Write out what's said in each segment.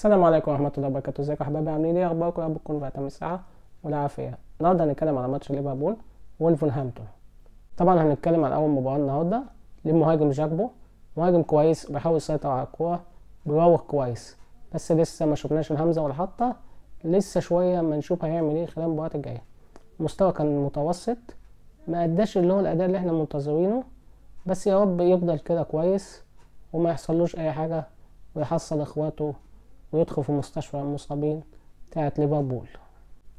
السلام عليكم ورحمة الله وبركاته. ازيكم يا حبايبي؟ عاملين ايه؟ اخباركم؟ يا رب تكونوا في اتم الساعة والعافية. النهارده هنتكلم على ماتش ليفربول وولفرهامبتون. طبعا هنتكلم عن اول مباراة النهارده للمهاجم جاكبو. مهاجم كويس، بيحاول يسيطر على الكورة، بيراوغ كويس، بس لسه ما شفناش الهمزة والحطة. لسه شوية ما نشوف هيعمل ايه خلال المباريات الجاية. المستوى كان متوسط، ما اداش اللي هو الاداء اللي احنا منتظرينه، بس يا رب يفضل كده كويس وما يحصلوش اي حاجة ويحصل اخواته ويدخل في مستشفى المصابين بتاعت ليفربول.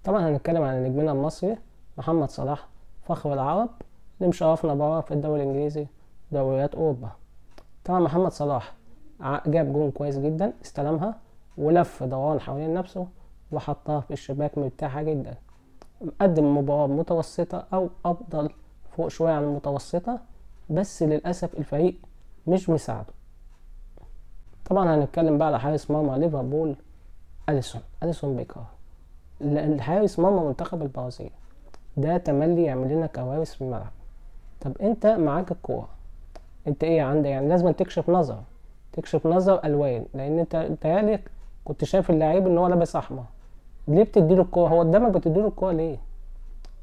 طبعا هنتكلم عن نجمنا المصري محمد صلاح، فخر العرب اللي مشرفنا بره في الدوري الانجليزي ودوريات اوروبا. طبعا محمد صلاح جاب جون كويس جدا، استلمها ولف دوران حوالين نفسه وحطها في الشباك مرتاحة جدا. قدم مباراة متوسطة او افضل، فوق شوية عن المتوسطة، بس للأسف الفريق مش مساعده. طبعا هنتكلم بقى على حارس مرمى ليفربول أليسون بيكر، الحارس مرمى منتخب البرازيل. ده تملي يعمل لنا كوارث في الملعب. طب انت معاك الكورة، انت ايه عندك؟ يعني لازم تكشف نظر الوان، لان انت بتهيألي كنت شايف اللاعب ان هو لابس احمر. ليه بتديله الكورة؟ هو قدامك بتديله الكورة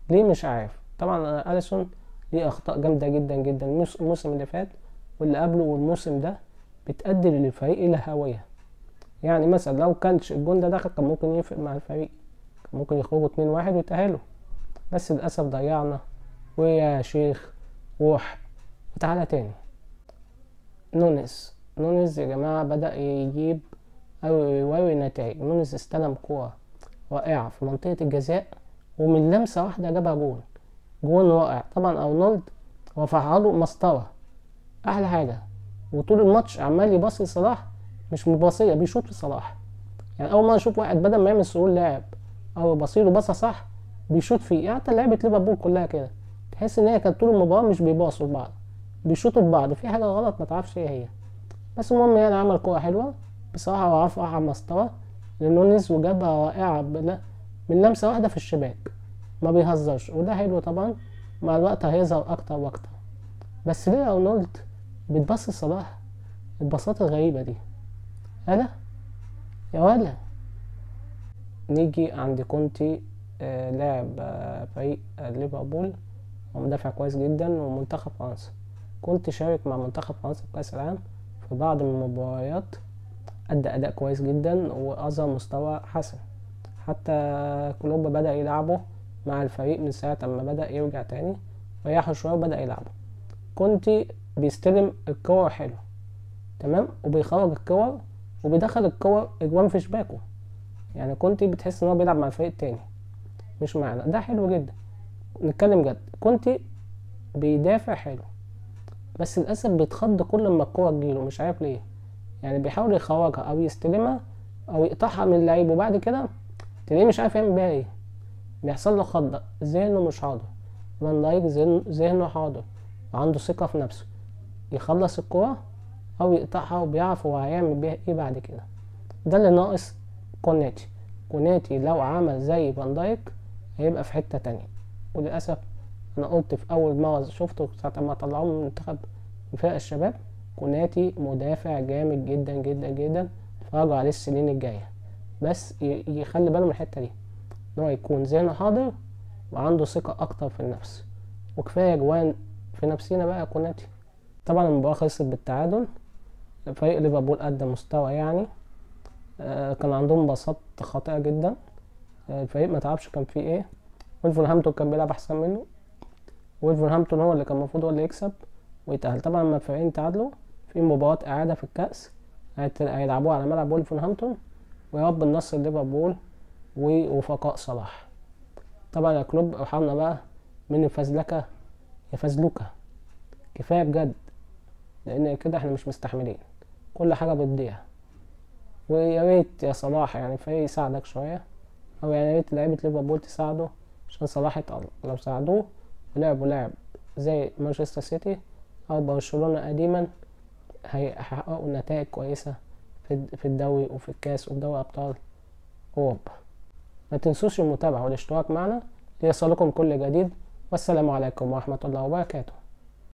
ليه مش عارف. طبعا أليسون ليه اخطاء جامدة جدا جدا الموسم اللي فات واللي قبله والموسم ده، بتأدي للفريق الى هوية. يعني مثلا لو كانش الجون ده دخل كان ممكن يفرق مع الفريق، كان ممكن يخرجوا 2-1 ويتأهلوا، بس للأسف ضيعنا. ويا شيخ روح وتعالى تاني. نونيز يا جماعة بدأ يجيب أو يوري نتائج. نونيز استلم كورة رائعة في منطقة الجزاء، ومن لمسة واحدة جابها جون رائع. طبعا أرنولد رفعها له مسطرة، أحلى حاجة. وطول الماتش عمال يباصي لصلاح، مش مباصية، بيشوط في صلاح. يعني أول مرة أشوف واحد بدل ما يعمل سؤول لاعب أو يباصيله باصة صح بيشوط فيه. يعني حتى لعيبة ليفربول كلها كده، تحس إن هي كانت طول المباراة مش بيباصوا لبعض، بيشوطوا ببعض. في حاجة غلط ما تعرفش إيه هي. بس المهم يعني عمل كورة حلوة بصراحة، ورفعها مسطرة لنونيز وجابها رائعة من لمسة واحدة في الشباك، ما بيهزرش. وده حلو طبعا، مع الوقت هيظهر أكتر وأكتر. بس ليه أرنولد بتبص صلاح البساطة الغريبة دي؟ ألا يا ولا. نيجي عند كونتي، لاعب فريق ليفربول، ومدافع كويس جدا ومنتخب فرنسا. كنت شارك مع منتخب فرنسا في كأس العالم في بعض من المباريات، أدى أداء كويس جدا وأظهر مستوى حسن. حتى كلوب بدأ يلعبه مع الفريق من ساعة ما بدأ يرجع تاني، ريحه شوية وبدأ يلعبه. كنتي بيستلم الكور حلو تمام، وبيخرج الكور وبيدخل الكور اجوان في شباكه. يعني كنتي بتحس ان هو بيلعب مع الفريق التاني مش معنا، ده حلو جدا. نتكلم جد، كنتي بيدافع حلو، بس للاسف بيتخض كل ما الكوره تجيله، مش عارف ليه. يعني بيحاول يخرجها او يستلمها او يقطعها من اللعيب، وبعد كده تلاقيه مش عارف يعمل بيها ايه. بيحصل له خضه، ذهنه مش حاضر. فان دايك ذهنه حاضر وعنده ثقه في نفسه، يخلص الكوره او يقطعها وبيعرف هو هيعمل بيها ايه بعد كده. ده اللي ناقص كوناتي لو عمل زي فان دايك هيبقى في حته تانية. وللاسف انا قلت في اول مرة شفته ساعة ما طلعوه من منتخب فرق الشباب، كوناتي مدافع جامد جدا جدا جدا، اتفرجوا عليه السنين الجاية. بس يخلي باله من الحتة دي، ان هو يكون ذهنه حاضر وعنده ثقة اكتر في النفس. وكفاية جوان في نفسنا بقى يا كوناتي. طبعا المباراة خلصت بالتعادل. فريق ليفربول قدم مستوى يعني، كان عندهم باصات خاطئة جدا. الفريق ما تعرفش كان فيه ايه. ولفرهامبتون كان بيلعب احسن منه، ولفرهامبتون هو اللي كان المفروض هو اللي يكسب ويتأهل. طبعا لما الفريقين تعادلوا في مباراة إعادة في الكأس هيلعبوها على ملعب ولفرهامبتون، ويا رب النصر ليفربول ووفقاء صلاح. طبعا يا كلوب ارحمنا بقى من الفزلكة يا فزلوكة، كفاية بجد، لأن كده احنا مش مستحملين، كل حاجة بتضيع. ويا ريت يا صلاح يعني الفريق يساعدك شوية، أو يعني يا ريت لعيبة ليفربول تساعده عشان صلاح يتألق. لو ساعدوه ولعبوا لعب زي مانشستر سيتي او برشلونة قديما هيحققوا نتائج كويسة في الدوري وفي الكاس وفي دوري ابطال اوروبا. ما تنسوش المتابعة والاشتراك معنا ليصلكم كل جديد، والسلام عليكم ورحمة الله وبركاته.